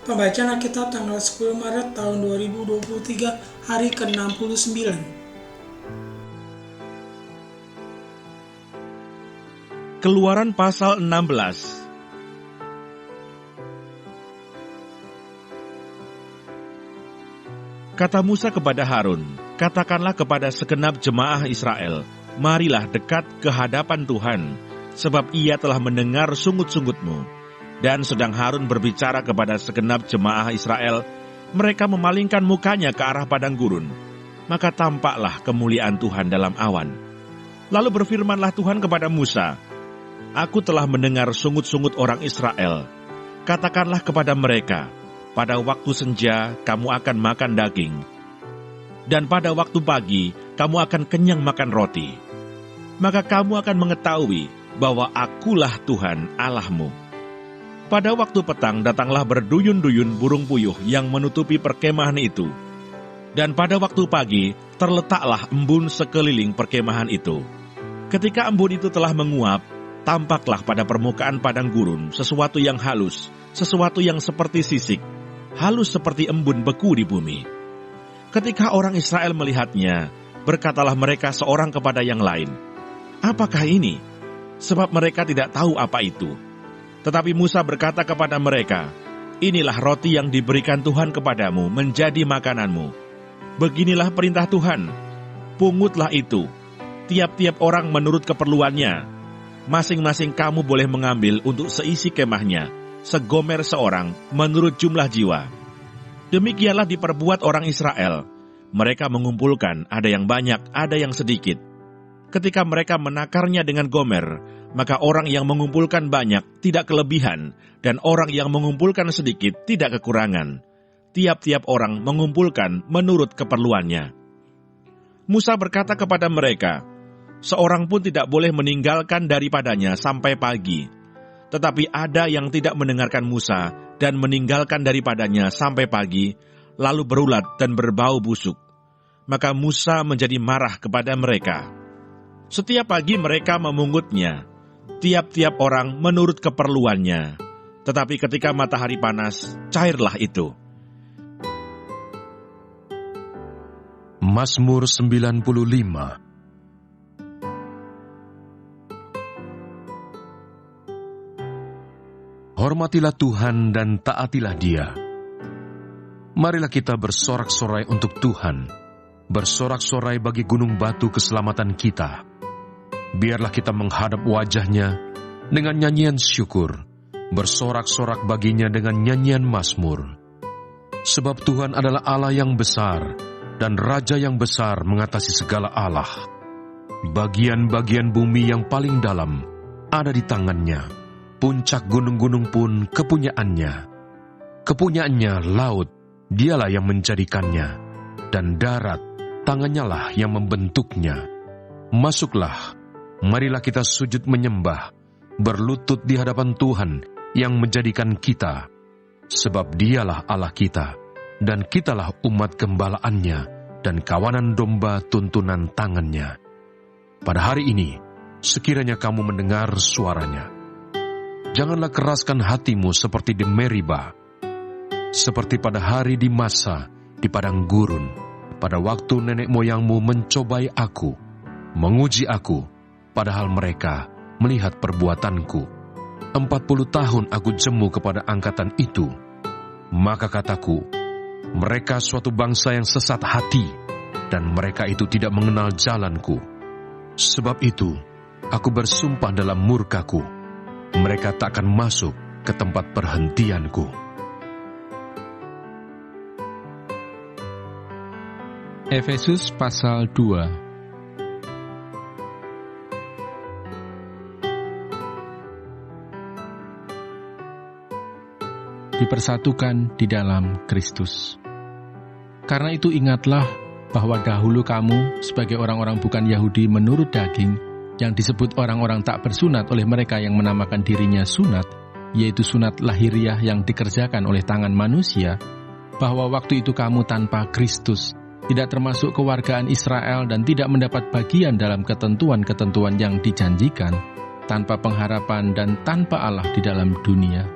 Pembacaan Alkitab tanggal 10 Maret tahun 2023, hari ke-69. Keluaran pasal 16. Kata Musa kepada Harun, katakanlah kepada segenap jemaah Israel, marilah dekat ke hadapan Tuhan, sebab ia telah mendengar sungut-sungutmu. Dan sedang Harun berbicara kepada segenap jemaah Israel, mereka memalingkan mukanya ke arah padang gurun. Maka tampaklah kemuliaan Tuhan dalam awan. Lalu berfirmanlah Tuhan kepada Musa, aku telah mendengar sungut-sungut orang Israel. Katakanlah kepada mereka, pada waktu senja kamu akan makan daging, dan pada waktu pagi kamu akan kenyang makan roti. Maka kamu akan mengetahui bahwa akulah Tuhan Allahmu. Pada waktu petang datanglah berduyun-duyun burung puyuh yang menutupi perkemahan itu. Dan pada waktu pagi terletaklah embun sekeliling perkemahan itu. Ketika embun itu telah menguap, tampaklah pada permukaan padang gurun sesuatu yang halus, sesuatu yang seperti sisik, halus seperti embun beku di bumi. Ketika orang Israel melihatnya, berkatalah mereka seorang kepada yang lain, apakah ini? Sebab mereka tidak tahu apa itu. Tetapi Musa berkata kepada mereka, inilah roti yang diberikan Tuhan kepadamu menjadi makananmu. Beginilah perintah Tuhan, pungutlah itu, tiap-tiap orang menurut keperluannya. Masing-masing kamu boleh mengambil untuk seisi kemahnya, segomer seorang menurut jumlah jiwa. Demikianlah diperbuat orang Israel. Mereka mengumpulkan, ada yang banyak, ada yang sedikit. Ketika mereka menakarnya dengan gomer, maka orang yang mengumpulkan banyak tidak kelebihan, dan orang yang mengumpulkan sedikit tidak kekurangan. Tiap-tiap orang mengumpulkan menurut keperluannya. Musa berkata kepada mereka, seorang pun tidak boleh meninggalkan daripadanya sampai pagi. Tetapi ada yang tidak mendengarkan Musa dan meninggalkan daripadanya sampai pagi, lalu berulat dan berbau busuk. Maka Musa menjadi marah kepada mereka. Setiap pagi mereka memungutnya, tiap-tiap orang menurut keperluannya. Tetapi ketika matahari panas, cairlah itu. Mazmur 95. Hormatilah Tuhan dan taatilah Dia. Marilah kita bersorak-sorai untuk Tuhan, bersorak-sorai bagi gunung batu keselamatan kita. Biarlah kita menghadap wajah-Nya dengan nyanyian syukur, bersorak-sorak baginya dengan nyanyian mazmur. Sebab Tuhan adalah Allah yang besar, dan Raja yang besar mengatasi segala Allah. Bagian-bagian bumi yang paling dalam ada di tangan-Nya, puncak gunung-gunung pun kepunyaannya. Kepunyaannya laut, Dialah yang menjadikannya, dan darat, tangannya lah yang membentuknya. Masuklah, marilah kita sujud menyembah, berlutut di hadapan Tuhan yang menjadikan kita. Sebab Dialah Allah kita, dan kitalah umat gembalaannya, dan kawanan domba tuntunan tangannya. Pada hari ini, sekiranya kamu mendengar suaranya, janganlah keraskan hatimu seperti di Meriba, seperti pada hari di Masa, di padang gurun, pada waktu nenek moyangmu mencobai aku, menguji aku, padahal mereka melihat perbuatanku. 40 tahun aku jemu kepada angkatan itu. Maka kataku, mereka suatu bangsa yang sesat hati, dan mereka itu tidak mengenal jalanku. Sebab itu, aku bersumpah dalam murkaku, mereka tak akan masuk ke tempat perhentianku. Efesus pasal 2. Dipersatukan di dalam Kristus. Karena itu ingatlah bahwa dahulu kamu sebagai orang-orang bukan Yahudi menurut daging, yang disebut orang-orang tak bersunat oleh mereka yang menamakan dirinya sunat, yaitu sunat lahiriah yang dikerjakan oleh tangan manusia, bahwa waktu itu kamu tanpa Kristus, tidak termasuk kewargaan Israel dan tidak mendapat bagian dalam ketentuan-ketentuan yang dijanjikan, tanpa pengharapan dan tanpa Allah di dalam dunia.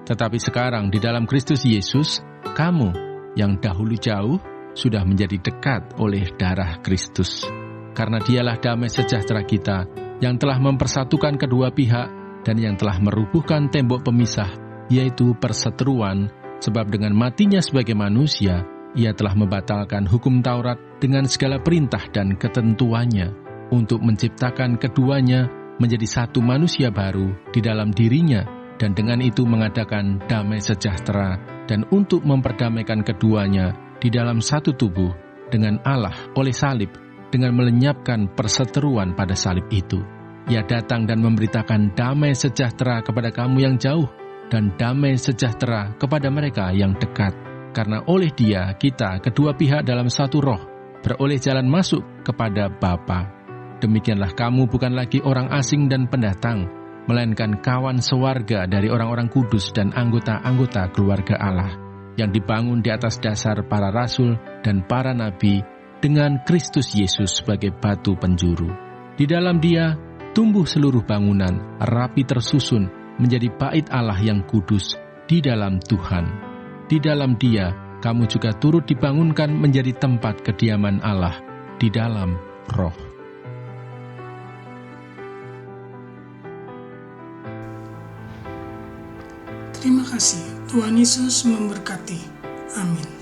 Tetapi sekarang di dalam Kristus Yesus, kamu yang dahulu jauh sudah menjadi dekat oleh darah Kristus. Karena dialah damai sejahtera kita yang telah mempersatukan kedua pihak dan yang telah merubuhkan tembok pemisah, yaitu perseteruan, sebab dengan matinya sebagai manusia, ia telah membatalkan hukum Taurat dengan segala perintah dan ketentuannya, untuk menciptakan keduanya menjadi satu manusia baru di dalam dirinya, dan dengan itu mengadakan damai sejahtera, dan untuk memperdamaikan keduanya di dalam satu tubuh dengan Allah oleh salib, dengan melenyapkan perseteruan pada salib itu. Ia datang dan memberitakan damai sejahtera kepada kamu yang jauh, dan damai sejahtera kepada mereka yang dekat. Karena oleh Dia, kita kedua pihak dalam satu roh, beroleh jalan masuk kepada Bapa. Demikianlah kamu bukan lagi orang asing dan pendatang, melainkan kawan sewarga dari orang-orang kudus dan anggota-anggota keluarga Allah, yang dibangun di atas dasar para rasul dan para nabi, dengan Kristus Yesus sebagai batu penjuru. Di dalam Dia, tumbuh seluruh bangunan, rapi tersusun, menjadi bait Allah yang kudus di dalam Tuhan. Di dalam Dia, kamu juga turut dibangunkan menjadi tempat kediaman Allah di dalam Roh. Terima kasih. Tuhan Yesus memberkati. Amin.